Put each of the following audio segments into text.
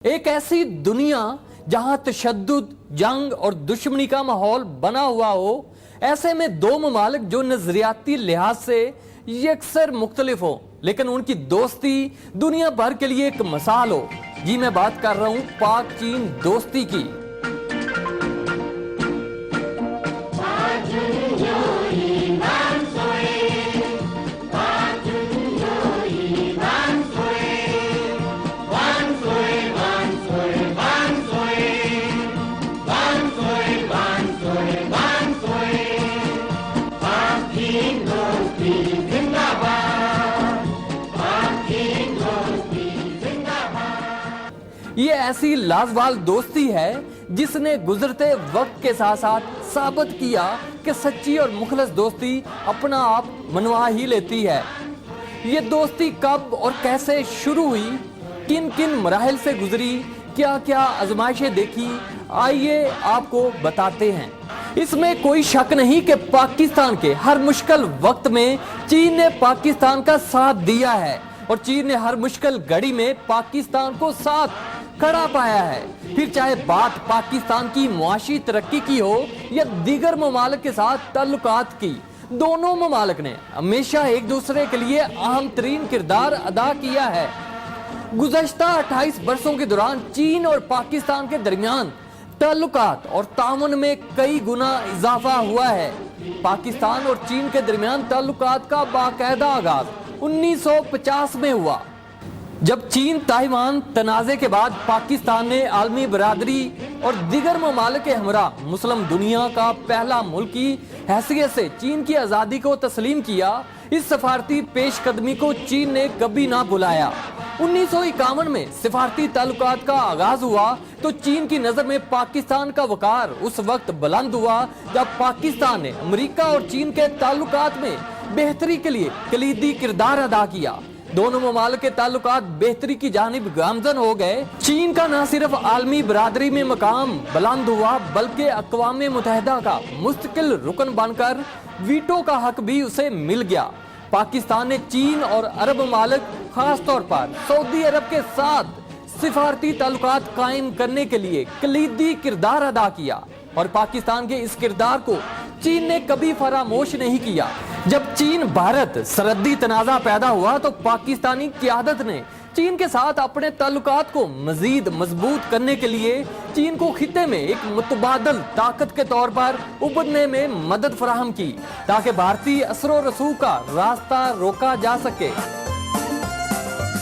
ایک ایسی دنیا جہاں تشدد، جنگ اور دشمنی کا ماحول بنا ہوا ہو، ایسے میں دو ممالک جو نظریاتی لحاظ سے یکسر مختلف ہوں لیکن ان کی دوستی دنیا بھر کے لیے ایک مثال ہو۔ جی میں بات کر رہا ہوں پاک چین دوستی کی۔ یہ ایسی لازوال دوستی ہے جس نے گزرتے وقت کے ساتھ ساتھ ثابت کیا کہ سچی اور مخلص دوستی اپنا آپ منوا ہی لیتی ہے۔ یہ دوستی کب اور کیسے شروع ہوئی، کن کن مراحل سے گزری، کیا کیا آزمائشیں دیکھی، آئیے آپ کو بتاتے ہیں۔ اس میں کوئی شک نہیں کہ پاکستان کے ہر مشکل وقت میں چین نے پاکستان کا ساتھ دیا ہے اور چین نے ہر مشکل گھڑی میں پاکستان کو ساتھ کھڑا پایا ہے، پھر چاہے بات پاکستان کی معاشی ترقی کی ہو یا دیگر ممالک کے ساتھ تعلقات کی۔ دونوں ممالک نے ہمیشہ ایک دوسرے کے لیے اہم ترین کردار ادا کیا ہے۔ گزشتہ 28 برسوں کے دوران چین اور پاکستان کے درمیان تعلقات اور تعاون میں کئی گنا اضافہ ہوا ہے۔ پاکستان اور چین کے درمیان تعلقات کا باقاعدہ آغاز 1950 میں ہوا، جب چین تائیوان تنازع کے بعد پاکستان نے عالمی برادری اور دیگر ممالک کے ہمراہ مسلم دنیا کا پہلا ملک کی حیثیت سے چین کی آزادی کو تسلیم کیا۔ اس سفارتی پیش قدمی کو چین نے کبھی نہ بھلایا۔ 1951 میں سفارتی تعلقات کا آغاز ہوا تو چین کی نظر میں پاکستان کا وقار اس وقت بلند ہوا جب پاکستان نے امریکہ اور چین کے تعلقات میں بہتری کے لیے کلیدی کردار ادا کیا۔ دونوں ممالک کے تعلقات بہتری کی جانب گامزن ہو گئے۔ چین کا نہ صرف عالمی برادری میں مقام بلند ہوا بلکہ اقوام متحدہ کا مستقل رکن بن کر ویٹو کا حق بھی اسے مل گیا۔ پاکستان نے چین اور عرب ممالک خاص طور پر سعودی عرب کے ساتھ سفارتی تعلقات قائم کرنے کے لیے کلیدی کردار ادا کیا اور پاکستان کے اس کردار کو چین نے کبھی فراموش نہیں کیا۔ جب چین بھارت سرحدی تنازع پیدا ہوا تو پاکستانی قیادت نے چین کے ساتھ اپنے تعلقات کو مزید مضبوط کرنے کے لیے چین کو خطے میں ایک متبادل طاقت کے طور پر ابھرنے میں مدد فراہم کی تاکہ بھارتی اثر و رسوخ کا راستہ روکا جا سکے۔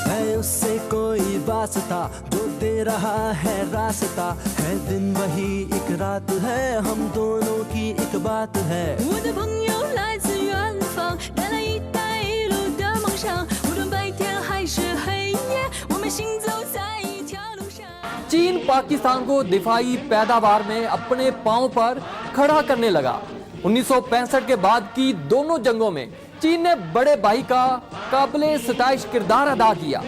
ہے اس سے کوئی واسطہ جو دے رہا ہے راستہ، ہے دن وہی ایک رات ہے، ہم دونوں کی ایک بات ہے۔ چین پاکستان کو دفاعی پیداوار میں اپنے پاؤں پر کھڑا کرنے لگا۔ 1965 کے بعد کی دونوں جنگوں میں چین نے بڑے بھائی کا قابل ستائش کردار ادا کیا۔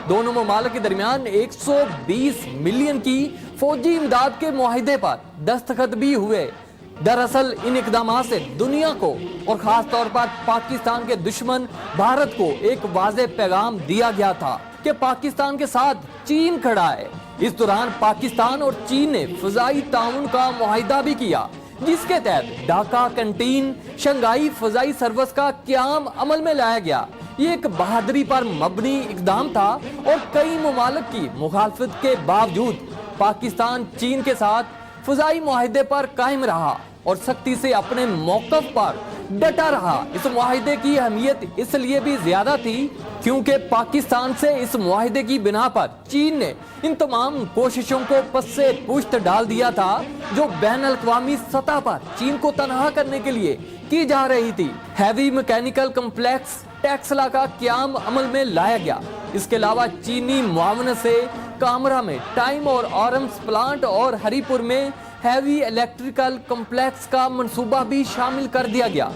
دونوں ممالک کے درمیان 120 ملین کی فوجی امداد کے معاہدے پر دستخط بھی ہوئے۔ دراصل ان اقدامات سے دنیا کو اور خاص طور پر پاکستان کے دشمن بھارت کو ایک واضح پیغام دیا گیا تھا کہ پاکستان کے ساتھ چین کھڑا ہے۔ اس دوران پاکستان اور چین نے فضائی تعاون کا معاہدہ بھی کیا جس کے تحت ڈھاکہ کنٹین شنگھائی فضائی سروس کا قیام عمل میں لایا گیا۔ یہ ایک بہادری پر مبنی اقدام تھا اور کئی ممالک کی مخالفت کے باوجود پاکستان چین کے ساتھ فضائی معاہدے پر قائم رہا اور سختی سے اپنے موقف پر ڈٹا رہا۔ اس معاہدے کی اہمیت اس لیے بھی زیادہ تھی کیونکہ پاکستان سے اس معاہدے کی بنا پر چین نے ان تمام کوششوں کو پس سے پشت ڈال دیا تھا جو بین الاقوامی سطح پر چین کو تنہا کرنے کے لیے کی جا رہی تھی۔ ہیوی میکینیکل کمپلیکس ٹیکسلا کا قیام عمل میں لایا گیا۔ اس کے علاوہ چینی معاونت سے کامرا میں ٹائم اور آرمز پلانٹ اور ہری پور میں ہیوی الیکٹریکل کمپلیکس کا منصوبہ بھی شامل کر دیا گیا۔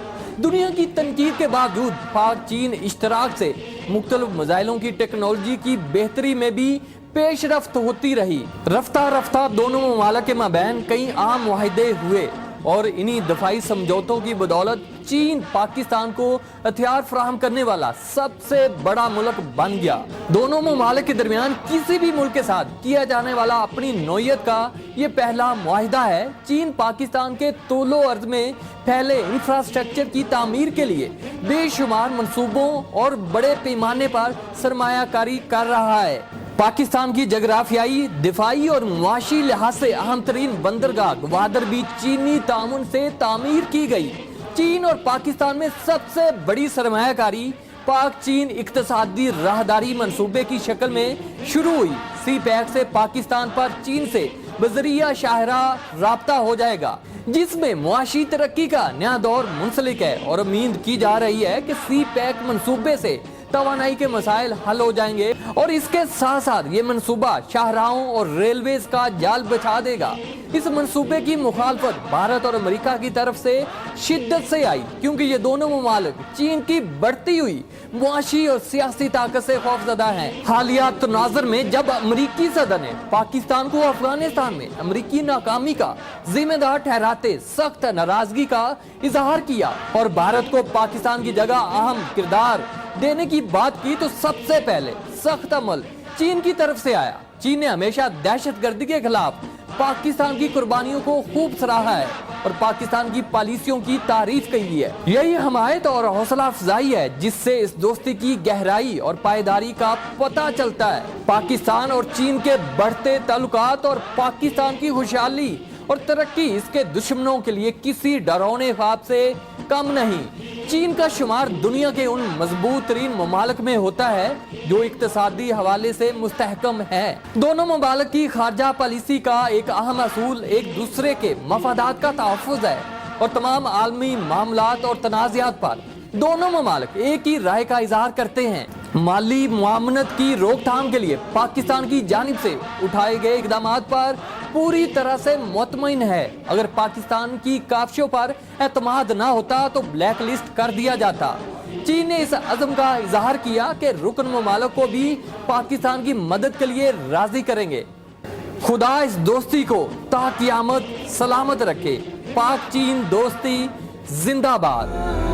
دنیا کی تنقید کے باوجود پاک چین اشتراک سے مختلف میزائلوں کی ٹیکنالوجی کی بہتری میں بھی پیش رفت ہوتی رہی۔ رفتہ رفتہ دونوں ممالک کے مابین کئی اہم معاہدے ہوئے اور انہی دفاعی سمجھوتوں کی بدولت چین پاکستان کو ہتھیار فراہم کرنے والا سب سے بڑا ملک بن گیا۔ دونوں ممالک کے درمیان کسی بھی ملک کے ساتھ کیا جانے والا اپنی نوعیت کا یہ پہلا معاہدہ ہے۔ چین پاکستان کے طول و عرض میں پھیلے انفراسٹرکچر کی تعمیر کے لیے بے شمار منصوبوں اور بڑے پیمانے پر سرمایہ کاری کر رہا ہے۔ پاکستان کی جغرافیائی، دفاعی اور معاشی لحاظ سے اہم ترین بندرگاہ گوادر بھی چینی تعاون سے تعمیر کی گئی۔ چین اور پاکستان میں سب سے بڑی سرمایہ کاری پاک چین اقتصادی راہداری منصوبے کی شکل میں شروع ہوئی۔ سی پیک سے پاکستان پر چین سے بذریعہ شاہراہ رابطہ ہو جائے گا، جس میں معاشی ترقی کا نیا دور منسلک ہے، اور امید کی جا رہی ہے کہ سی پیک منصوبے سے توانائی کے مسائل حل ہو جائیں گے، اور اس کے ساتھ ساتھ یہ منصوبہ شاہراہوں اور ریلویز کا جال بچھا دے گا۔ اس منصوبے کی مخالفت بھارت اور امریکہ کی طرف سے شدت سے آئی، کیونکہ یہ دونوں ممالک چین کی بڑھتی ہوئی معاشی اور سیاسی طاقت سے خوفزدہ ہیں۔ حالیہ تناظر میں جب امریکی صدر نے پاکستان کو افغانستان میں امریکی ناکامی کا ذمہ دار ٹھہراتے سخت ناراضگی کا اظہار کیا اور بھارت کو پاکستان کی جگہ اہم کردار دینے کی بات کی، تو سب سے پہلے سخت عمل چین کی طرف سے آیا۔ چین نے ہمیشہ دہشت گردی کے خلاف پاکستان کی قربانیوں کو خوب سراہا ہے اور پاکستان کی پالیسیوں کی تعریف کی ہے۔ یہی حمایت اور حوصلہ افزائی ہے جس سے اس دوستی کی گہرائی اور پائیداری کا پتہ چلتا ہے۔ پاکستان اور چین کے بڑھتے تعلقات اور پاکستان کی خوشحالی اور ترقی اس کے دشمنوں کے لیے کسی ڈراؤنے خواب سے کم نہیں۔ چین کا شمار دنیا کے ان مضبوط ترین ممالک میں ہوتا ہے جو اقتصادی حوالے سے مستحکم ہے۔ دونوں ممالک کی خارجہ پالیسی کا ایک اہم اصول ایک دوسرے کے مفادات کا تحفظ ہے، اور تمام عالمی معاملات اور تنازعات پر دونوں ممالک ایک ہی رائے کا اظہار کرتے ہیں۔ مالی معاونت کی روک تھام کے لیے پاکستان کی جانب سے اٹھائے گئے اقدامات پر پوری طرح سے مطمئن ہے۔ اگر پاکستان کی کاوشوں پر اعتماد نہ ہوتا تو بلیک لسٹ کر دیا جاتا۔ چین نے اس عزم کا اظہار کیا کہ رکن ممالک کو بھی پاکستان کی مدد کے لیے راضی کریں گے۔ خدا اس دوستی کو تا قیامت سلامت رکھے۔ پاک چین دوستی زندہ باد۔